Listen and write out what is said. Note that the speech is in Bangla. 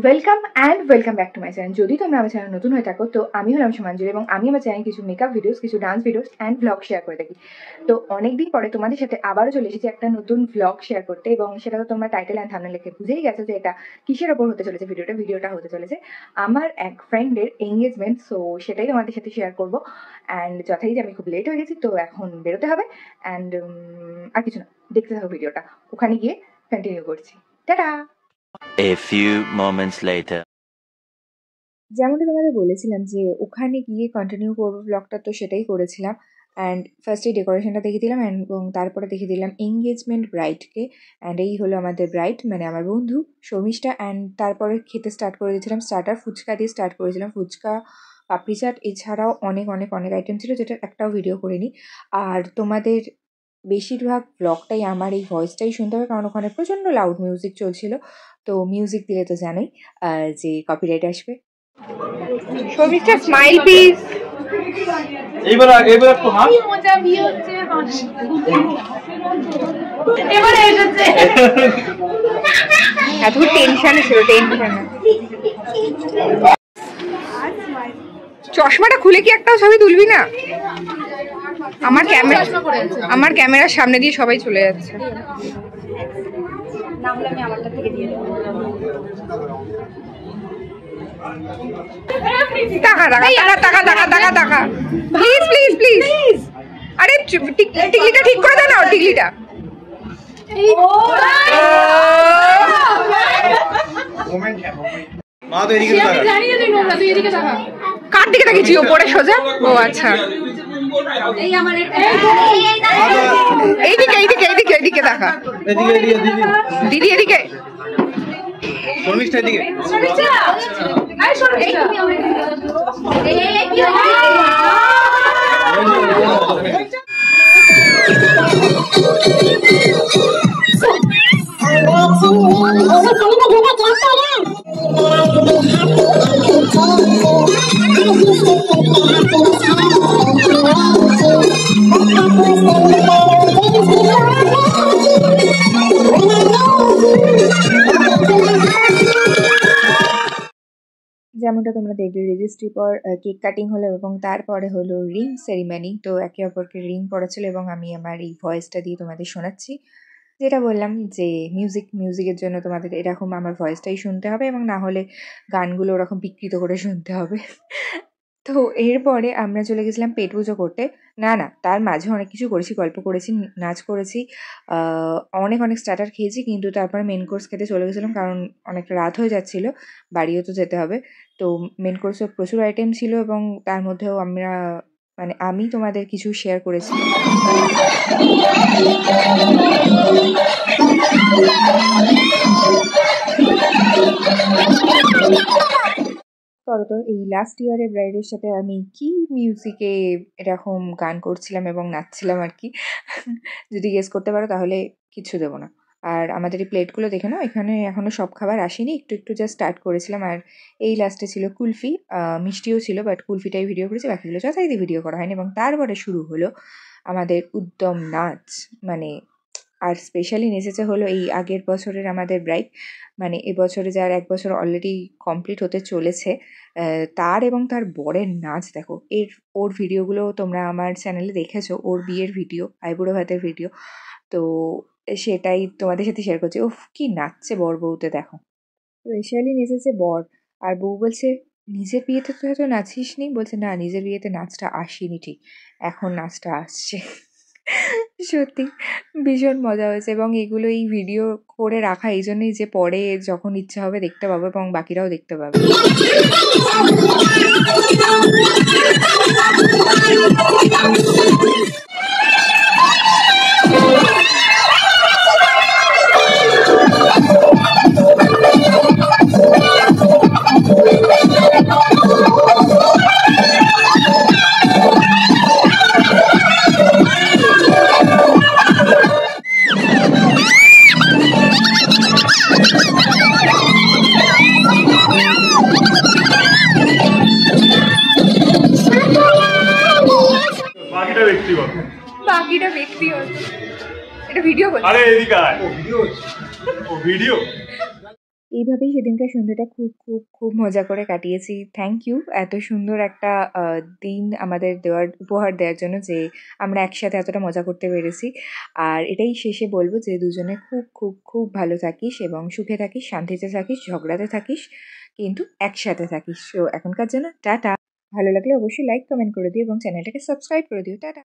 Welcome back to my channel. যদি তোমরা আমার চ্যানেল নতুন হয়ে থাকো তো আমি হলাম সমাঞ্জলি এবং আমি আমার চ্যানেলে কিছু মেকআপ ভিডিওস, কিছু dance videos and blog share করে থাকি। তো অনেকদিন পরে তোমাদের সাথে আবারও চলে এসেছি একটা নতুন ব্লগ শেয়ার করতে, এবং সেটা তো তোমরা টাইটেল অ্যান্ড থাম্বনেল লিখে বুঝেই গেছো যে এটা কিসের ওপর হতে চলেছে। ভিডিওটা হতে চলেছে আমার এক ফ্রেন্ডের এঙ্গেজমেন্ট, সো সেটাই তোমাদের সাথে শেয়ার করবো। অ্যান্ড যথারীতি আমি খুব লেট হয়ে গেছি, তো এখন বেরোতে হবে। অ্যান্ড আর কিছু না, দেখতে থাকো ভিডিওটা, ওখানে গিয়ে কন্টিনিউ করছি। Tata. A few moments later. যেমনটা তোমাদের বলেছিলাম যে ওখানে গিয়ে কন্টিনিউ করবো ব্লগটা, তো সেটাই করেছিলাম। অ্যান্ড ফার্স্টে ডেকোরেশনটা দেখে দিলাম এবং তারপরে দেখে দিলাম এঙ্গেজমেন্ট ব্রাইডকে। অ্যান্ড এই হলো আমাদের ব্রাইড, মানে আমার বন্ধু শর্মিষ্ঠা। অ্যান্ড তারপরে খেতে স্টার্ট করে দিয়েছিলাম, স্টার্টার ফুচকা দিয়ে স্টার্ট করেছিলাম, ফুচকা, পাপড়ি চাট, এছাড়াও অনেক আইটেম ছিল যেটার একটাও ভিডিও করিনি। আর তোমাদের বেশিরভাগ ব্লগটাই আমার এই ভয়েসটাই শুনতে হবে, কারণ ওখানে প্রচণ্ড লাউড মিউজিক চলছিল। তো মিউজিক দিলে তো জানোই যে কপিরাইট আসবে। Sharmishtha smile please. এবার একটু হাস। কি মজা বিয়ে হচ্ছে, হাসি এবারে এসেছে। এত টেনশনে ছিল, চশমাটা খুলে কি একটাও ছবি তুলবি না? আমার ক্যামেরার সামনে দিয়ে সবাই চলে যাচ্ছে। নামলে আমি আমারটা থেকে দিয়ে দেবো। টাকা প্লিজ। আরে টিকলিটা ঠিক করে দাও না, টিকলিটা। মা তো এদিকে তাকা। জানিয়ে দিই নোংরা, তুই এদিকে তাকা। কার দিকে তাকিয়েছি? ওপরে সোজা? ও আচ্ছা, এই আমার এইদিকে তাকা। দিদি এদিকে। শর্মিষ্ঠা এদিকে। শর্মিষ্ঠা, আয় শর্মিষ্ঠা, তুমি আমার এই কি যেমনটা তোমরা দেখলে রেজিস্ট্রি পর কেক কাটিং হলো এবং তারপরে হলো রিং সেরিমনি। তো একে অপরকে রিং পড়াচ্ছিল এবং আমি আমার এই ভয়েসটা দিয়ে তোমাদের শোনাচ্ছি। যেটা বললাম যে মিউজিকের জন্য তোমাদের এরকম আমার ভয়েসটাই শুনতে হবে, এবং না হলে গানগুলো ওরকম বিকৃত করে শুনতে হবে। তো এরপরে আমরা চলে গেছিলাম পেট পুজো করতে। না তার মাঝে অনেক কিছু করেছি, গল্প করেছি, নাচ করেছি, অনেক স্টার্টার খেয়েছি, কিন্তু তারপরে মেন কোর্স খেতে চলে গেছিলাম কারণ অনেকটা রাত হয়ে যাচ্ছিলো, বাড়িও তো যেতে হবে। তো মেন কোর্সে প্রচুর আইটেম ছিল এবং তার মধ্যেও আমি তোমাদের কিছু শেয়ার করেছি। তো এই লাস্ট ইয়ারের ব্রাইডের সাথে আমি কি মিউজিকে এরকম গান করছিলাম এবং নাচছিলাম আর কি। যদি গেস করতে পারো তাহলে কিচ্ছু দেবো না। আর আমাদের এই প্লেটগুলো দেখে নাও, এখানে এখনও সব খাবার আসেনি, একটু জাস্ট স্টার্ট করেছিলাম। আর এই লাস্টে ছিল কুলফি, মিষ্টিও ছিল, বাট কুলফিটাই ভিডিও করেছি, বাকিগুলো যথারীতি ভিডিও করা হয়নি। এবং তারপরে শুরু হলো আমাদের উদ্যম নাচ, আর স্পেশালি নেচেছে হলো এই আগের বছরের আমাদের ব্রাইড, এবছরে যার 1 বছর অলরেডি কমপ্লিট হতে চলেছে, তার এবং তার বরের নাচ দেখো। ওর ভিডিওগুলো তোমরা আমার চ্যানেলে দেখেছো, ওর বিয়ের ভিডিও, আইবুড়ো ভাতের ভিডিও। তো সেটাই তোমাদের সাথে শেয়ার করছি। উফ, কি নাচছে বর বউতে দেখো। স্পেশালি নেচেছে বর, আর বউ বলছে নিজের বিয়েতে তো হয়তো নাচিস নি, বলছে না নিজের বিয়েতে নাচটা আসেনি, ঠিক এখন নাচটা আসছে। সত্যি ভীষণ মজা হয়েছে, এবং এগুলো এই ভিডিও করে রাখা এই জন্যই যে পরে যখন ইচ্ছা হবে দেখতে পাবো এবং বাকিরাও দেখতে পাবে। বাকিটা ব্যক্তিগত। এটা ভিডিও করছি। আরে এদিকে আয়। ও ভিডিও এইভাবেই সেদিনকার সন্ধ্যাটা খুব খুব খুব মজা করে কাটিয়েছি। থ্যাংক ইউ এত সুন্দর একটা দিন আমাদের উপহার দেওয়ার জন্য, যে আমরা একসাথে এতটা মজা করতে পেরেছি। আর এটাই শেষে বলবো যে দুজনে খুব খুব খুব ভালো থাকিস এবং সুখে থাকিস, শান্তিতে থাকিস, ঝগড়াতে থাকিস, কিন্তু একসাথে থাকিস। সো এখনকার জন্য টাটা। ভালো লাগলে অবশ্যই লাইক কমেন্ট করে দিও এবং চ্যানেলটাকে সাবস্ক্রাইব করে দিও। টাটা।